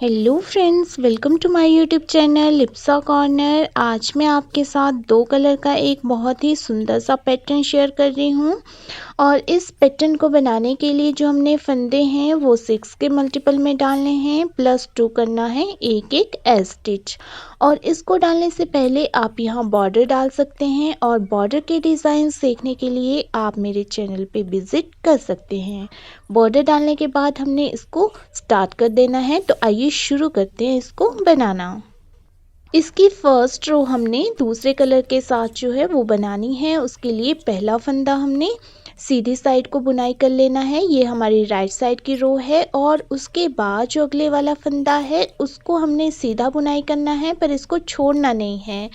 Hello friends, welcome to my YouTube channel Lipsa corner. आज मैं आपके साथ दो कलर का एक बहुत ही सुंदर सा पैटर्न शेयर कर रही हूँ। और इस पैटर्न को बनाने के लिए जो हमने फंदे हैं वो 6 के मल्टीपल में डालने हैं, +2 करना है एक एक स्टिच। और इसको डालने से पहले आप यहाँ बॉर्डर डाल सकते हैं, और बॉर्डर के डिज़ाइन देखने के लिए आप मेरे चैनल पे विज़िट कर सकते हैं। बॉर्डर डालने के बाद हमने इसको स्टार्ट कर देना है, तो आइए शुरू करते हैं इसको बनाना। इसकी फर्स्ट रो हमने दूसरे कलर के साथ जो है वो बनानी है। उसके लिए पहला फंदा हमने सीधी साइड को बुनाई कर लेना है, ये हमारी राइट साइड की रो है। और उसके बाद जो अगले वाला फंदा है उसको हमने सीधा बुनाई करना है, पर इसको छोड़ना नहीं है।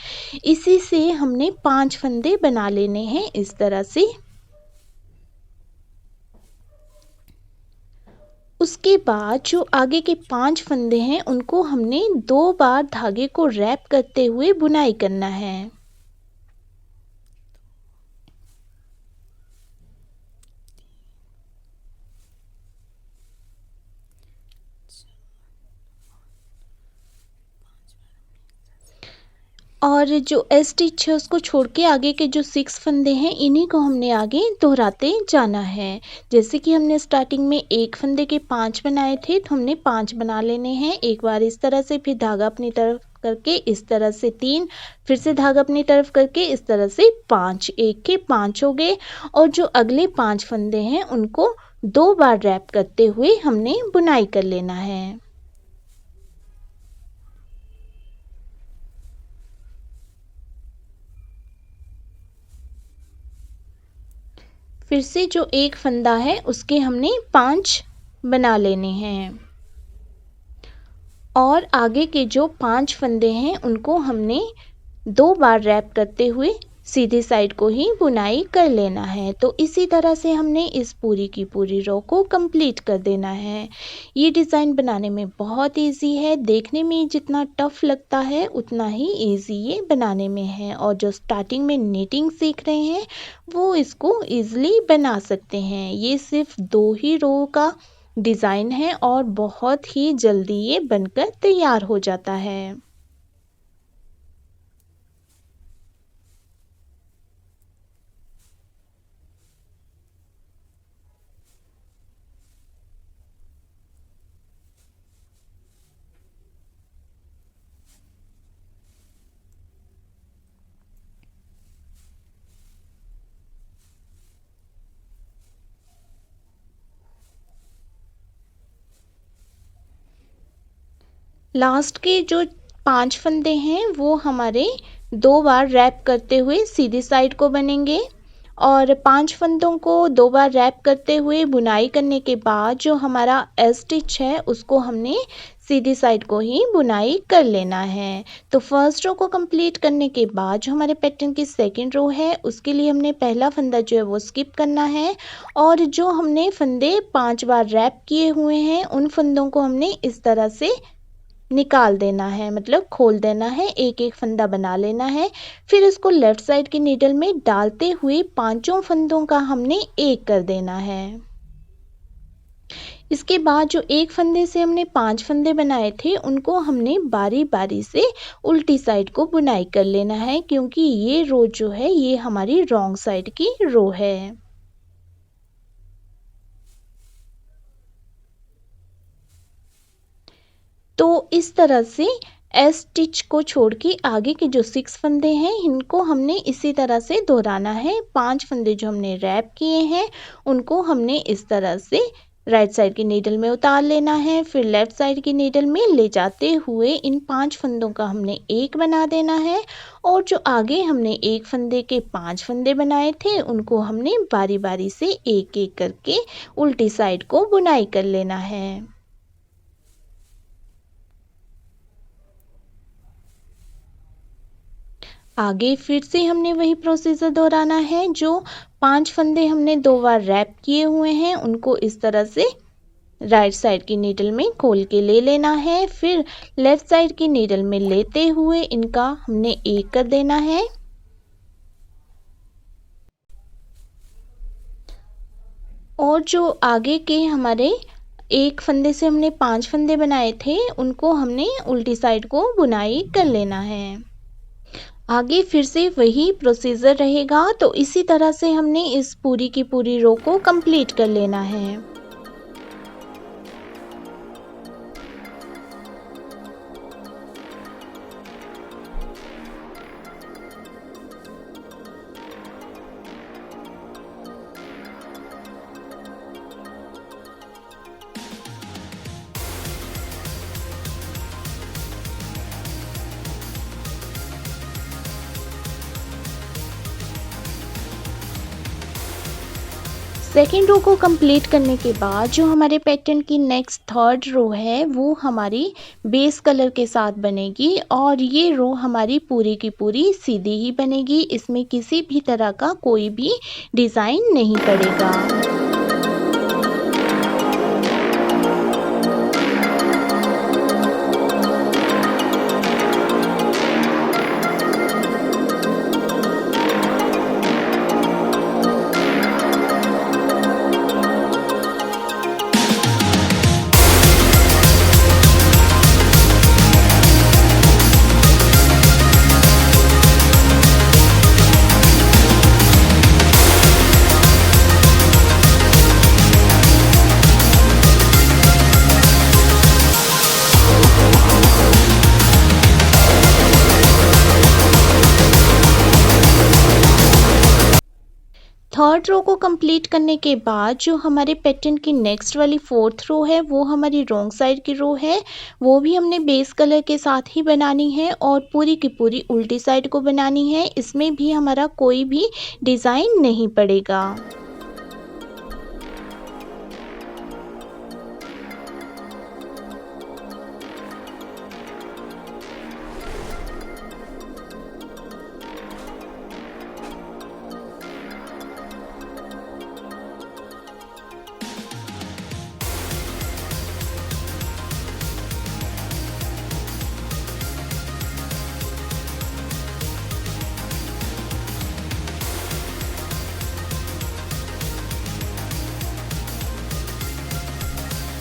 इसी से हमने 5 फंदे बना लेने हैं इस तरह से। उसके बाद जो आगे के 5 फंदे हैं उनको हमने 2 बार धागे को रैप करते हुए बुनाई करना है। और जो स्टिच है उसको छोड़ के आगे के जो 6 फंदे हैं इन्हीं को हमने आगे दोहराते जाना है। जैसे कि हमने स्टार्टिंग में एक फंदे के 5 बनाए थे, तो हमने 5 बना लेने हैं। एक बार इस तरह से, फिर धागा अपनी तरफ करके इस तरह से 3, फिर से धागा अपनी तरफ करके इस तरह से 5, एक के 5 हो गए। और जो अगले 5 फंदे हैं उनको 2 बार रैप करते हुए हमने बुनाई कर लेना है। फिर से जो एक फंदा है उसके हमने 5 बना लेने हैं। और आगे के जो 5 फंदे हैं उनको हमने 2 बार रैप करते हुए सीधी साइड को ही बुनाई कर लेना है। तो इसी तरह से हमने इस पूरी की पूरी रो को कंप्लीट कर देना है। ये डिज़ाइन बनाने में बहुत इजी है, देखने में जितना टफ लगता है उतना ही इजी ये बनाने में है। और जो स्टार्टिंग में नीटिंग सीख रहे हैं वो इसको इजीली बना सकते हैं। ये सिर्फ 2 ही रो का डिज़ाइन है और बहुत ही जल्दी ये बनकर तैयार हो जाता है। लास्ट के जो 5 फंदे हैं वो हमारे 2 बार रैप करते हुए सीधी साइड को बनेंगे। और 5 फंदों को 2 बार रैप करते हुए बुनाई करने के बाद जो हमारा स्टिच है उसको हमने सीधी साइड को ही बुनाई कर लेना है। तो फर्स्ट रो को कंप्लीट करने के बाद जो हमारे पैटर्न की सेकंड रो है उसके लिए हमने पहला फंदा जो है वो स्किप करना है। और जो हमने फंदे 5 बार रैप किए हुए हैं उन फंदों को हमने इस तरह से निकाल देना है, मतलब खोल देना है, एक एक फंदा बना लेना है। फिर इसको लेफ्ट साइड की नीडल में डालते हुए पांचों फंदों का हमने एक कर देना है। इसके बाद जो एक फंदे से हमने 5 फंदे बनाए थे उनको हमने बारी बारी से उल्टी साइड को बुनाई कर लेना है, क्योंकि ये रो जो है ये हमारी रॉन्ग साइड की रो है। तो इस तरह से स्टिच को छोड़ के आगे के जो 6 फंदे हैं इनको हमने इसी तरह से दोहराना है। 5 फंदे जो हमने रैप किए हैं उनको हमने इस तरह से राइट साइड की नीडल में उतार लेना है, फिर लेफ्ट साइड की नीडल में ले जाते हुए इन 5 फंदों का हमने एक बना देना है। और जो आगे हमने एक फंदे के 5 फंदे बनाए थे उनको हमने बारी बारी से एक एक करके उल्टी साइड को बुनाई कर लेना है। आगे फिर से हमने वही प्रोसीजर दोहराना है। जो 5 फंदे हमने 2 बार रैप किए हुए हैं उनको इस तरह से राइट साइड की नीडल में खोल के ले लेना है, फिर लेफ्ट साइड की नीडल में लेते हुए इनका हमने एक कर देना है। और जो आगे के हमारे एक फंदे से हमने 5 फंदे बनाए थे, उनको हमने उल्टी साइड को बुनाई कर लेना है। आगे फिर से वही प्रोसीजर रहेगा, तो इसी तरह से हमने इस पूरी की पूरी रो को कंप्लीट कर लेना है। सेकेंड रो को कंप्लीट करने के बाद जो हमारे पैटर्न की नेक्स्ट थर्ड रो है वो हमारी बेस कलर के साथ बनेगी और ये रो हमारी पूरी की पूरी सीधी ही बनेगी, इसमें किसी भी तरह का कोई भी डिज़ाइन नहीं पड़ेगा। थर्ड रो को कंप्लीट करने के बाद जो हमारे पैटर्न की नेक्स्ट वाली फोर्थ रो है वो हमारी रॉन्ग साइड की रो है, वो भी हमने बेस कलर के साथ ही बनानी है और पूरी की पूरी उल्टी साइड को बनानी है। इसमें भी हमारा कोई भी डिज़ाइन नहीं पड़ेगा।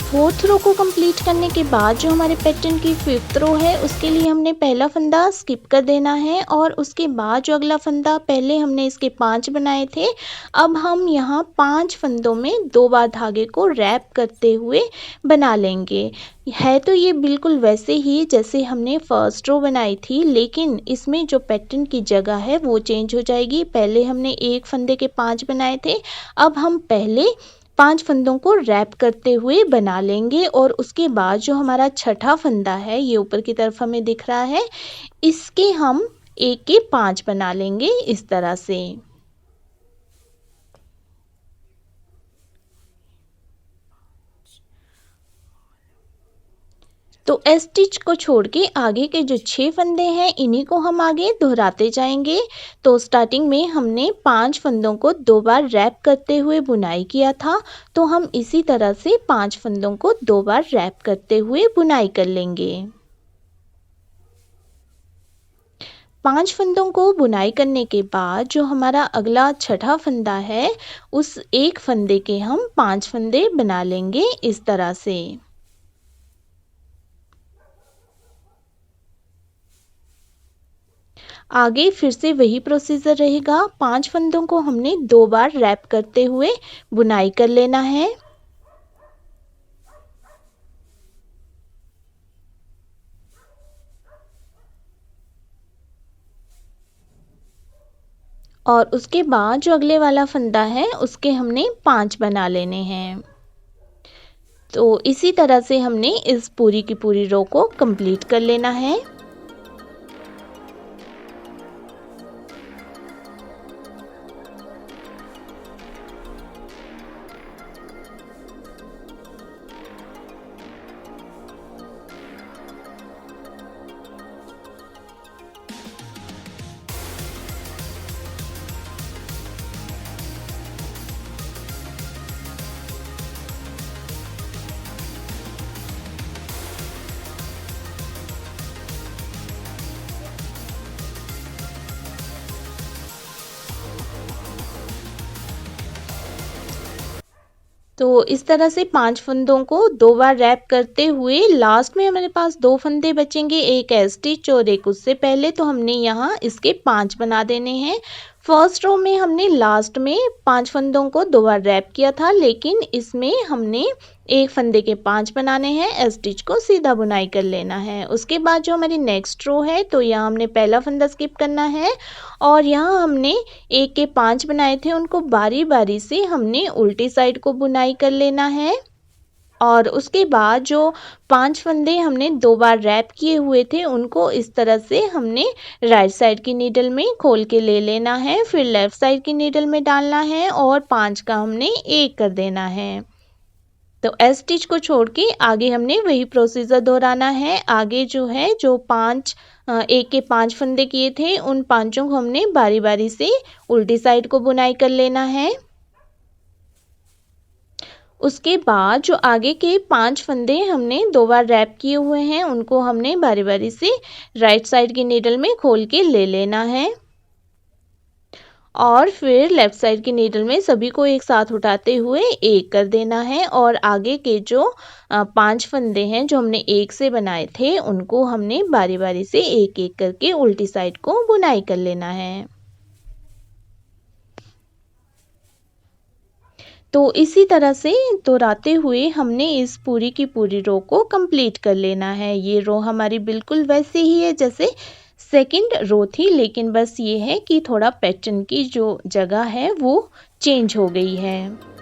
फोर्थ रो को कंप्लीट करने के बाद जो हमारे पैटर्न की फिफ्थ रो है उसके लिए हमने पहला फंदा स्किप कर देना है और उसके बाद जो अगला फंदा, पहले हमने इसके 5 बनाए थे, अब हम यहाँ 5 फंदों में 2 बार धागे को रैप करते हुए बना लेंगे। है तो ये बिल्कुल वैसे ही जैसे हमने फर्स्ट रो बनाई थी, लेकिन इसमें जो पैटर्न की जगह है वो चेंज हो जाएगी। पहले हमने एक फंदे के 5 बनाए थे, अब हम पहले 5 फंदों को रैप करते हुए बना लेंगे और उसके बाद जो हमारा छठा फंदा है, ये ऊपर की तरफ हमें दिख रहा है, इसके हम 1 के 5 बना लेंगे इस तरह से। तो एस स्टिच को छोड़ के आगे के जो 6 फंदे हैं इन्हीं को हम आगे दोहराते जाएंगे। तो स्टार्टिंग में हमने 5 फंदों को 2 बार रैप करते हुए बुनाई किया था, तो हम इसी तरह से 5 फंदों को 2 बार रैप करते हुए बुनाई कर लेंगे। 5 फंदों को बुनाई करने के बाद जो हमारा अगला छठा फंदा है, उस एक फंदे के हम 5 फंदे बना लेंगे इस तरह से। आगे फिर से वही प्रोसीजर रहेगा, 5 फंदों को हमने 2 बार रैप करते हुए बुनाई कर लेना है। और उसके बाद जो अगले वाला फंदा है उसके हमने 5 बना लेने हैं। तो इसी तरह से हमने इस पूरी की पूरी रो को कंप्लीट कर लेना है। तो इस तरह से 5 फंदों को 2 बार रैप करते हुए लास्ट में हमारे पास 2 फंदे बचेंगे, एक स्टिच और एक उससे पहले, तो हमने यहाँ इसके 5 बना देने हैं। फर्स्ट रो में हमने लास्ट में 5 फंदों को 2 बार रैप किया था, लेकिन इसमें हमने एक फंदे के 5 बनाने हैं, स्टिच को सीधा बुनाई कर लेना है। उसके बाद जो हमारी नेक्स्ट रो है, तो यहाँ हमने पहला फंदा स्किप करना है और यहाँ हमने एक के 5 बनाए थे, उनको बारी बारी से हमने उल्टी साइड को बुनाई कर लेना है। और उसके बाद जो 5 फंदे हमने 2 बार रैप किए हुए थे, उनको इस तरह से हमने राइट साइड की नीडल में खोल के ले लेना है, फिर लेफ्ट साइड की नीडल में डालना है और 5 का हमने 1 कर देना है। तो एस स्टिच को छोड़ के आगे हमने वही प्रोसीजर दोहराना है। आगे जो है जो 5 एक के 5 फंदे किए थे, उन पांचों को हमने बारी बारी से उल्टी साइड को बुनाई कर लेना है। उसके बाद जो आगे के 5 फंदे हमने 2 बार रैप किए हुए हैं, उनको हमने बारी बारी से राइट साइड की नीडल में खोल के ले लेना है और फिर लेफ्ट साइड की नीडल में सभी को एक साथ उठाते हुए 1 कर देना है और आगे के जो 5 फंदे हैं जो हमने 1 से बनाए थे, उनको हमने बारी बारी से एक एक करके उल्टी साइड को बुनाई कर लेना है। तो इसी तरह से दोहराते हुए हमने इस पूरी की पूरी रो को कंप्लीट कर लेना है। ये रो हमारी बिल्कुल वैसे ही है जैसे सेकंड रो थी, लेकिन बस ये है कि थोड़ा पैटर्न की जो जगह है वो चेंज हो गई है।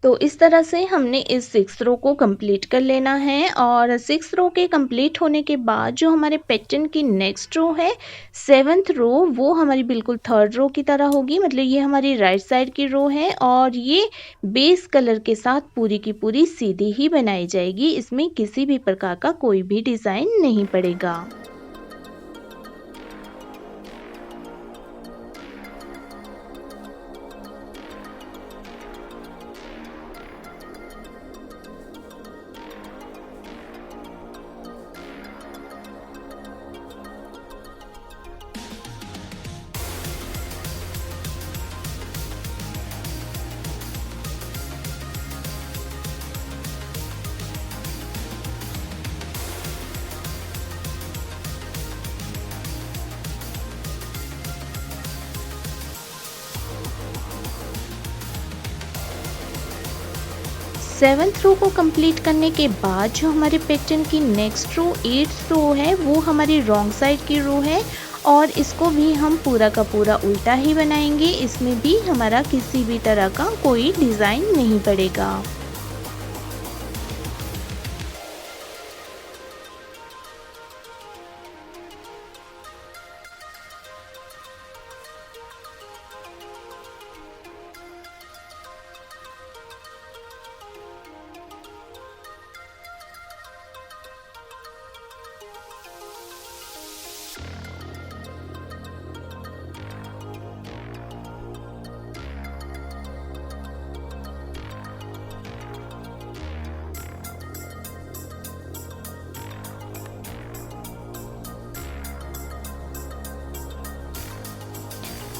तो इस तरह से हमने इस 6 रो को कंप्लीट कर लेना है और 6 रो के कंप्लीट होने के बाद जो हमारे पैटर्न की नेक्स्ट रो है 7th रो, वो हमारी बिल्कुल 3rd रो की तरह होगी। मतलब ये हमारी राइट साइड की रो है और ये बेस कलर के साथ पूरी की पूरी सीधी ही बनाई जाएगी, इसमें किसी भी प्रकार का कोई भी डिज़ाइन नहीं पड़ेगा। सेवन्थ रो को कंप्लीट करने के बाद जो हमारे पैटर्न की नेक्स्ट रो 8th रो है, वो हमारी रॉन्ग साइड की रो है और इसको भी हम पूरा का पूरा उल्टा ही बनाएंगे। इसमें भी हमारा किसी भी तरह का कोई डिज़ाइन नहीं पड़ेगा।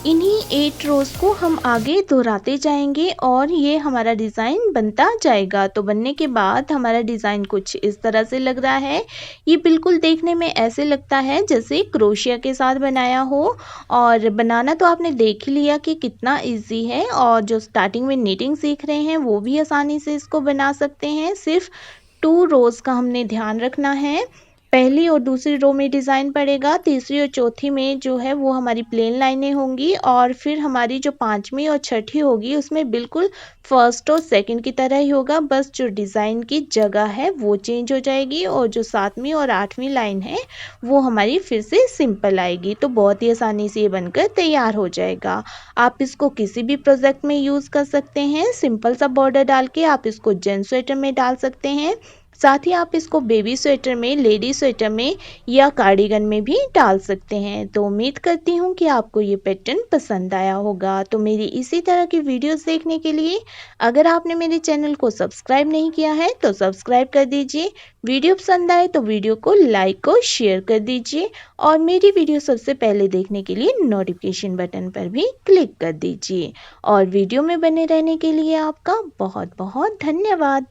इन्हीं 8 रोज़ को हम आगे दोहराते जाएंगे और ये हमारा डिज़ाइन बनता जाएगा। तो बनने के बाद हमारा डिज़ाइन कुछ इस तरह से लग रहा है। ये बिल्कुल देखने में ऐसे लगता है जैसे क्रोशिया के साथ बनाया हो और बनाना तो आपने देख ही लिया कि कितना इजी है और जो स्टार्टिंग में नीटिंग सीख रहे हैं वो भी आसानी से इसको बना सकते हैं। सिर्फ 2 रोज़ का हमने ध्यान रखना है। पहली और दूसरी रो में डिज़ाइन पड़ेगा, तीसरी और चौथी में जो है वो हमारी प्लेन लाइनें होंगी और फिर हमारी जो 5वीं और छठी होगी उसमें बिल्कुल फर्स्ट और सेकंड की तरह ही होगा, बस जो डिज़ाइन की जगह है वो चेंज हो जाएगी और जो 7वीं और 8वीं लाइन है वो हमारी फिर से सिंपल आएगी। तो बहुत ही आसानी से ये बनकर तैयार हो जाएगा। आप इसको किसी भी प्रोजेक्ट में यूज़ कर सकते हैं। सिंपल सा बॉर्डर डाल के आप इसको जेंट्स स्वेटर में डाल सकते हैं। साथ ही आप इसको बेबी स्वेटर में, लेडी स्वेटर में या कार्डिगन में भी डाल सकते हैं। तो उम्मीद करती हूँ कि आपको ये पैटर्न पसंद आया होगा। तो मेरी इसी तरह की वीडियोस देखने के लिए अगर आपने मेरे चैनल को सब्सक्राइब नहीं किया है तो सब्सक्राइब कर दीजिए। वीडियो पसंद आए तो वीडियो को लाइक और शेयर कर दीजिए और मेरी वीडियो सबसे पहले देखने के लिए नोटिफिकेशन बटन पर भी क्लिक कर दीजिए। और वीडियो में बने रहने के लिए आपका बहुत बहुत धन्यवाद।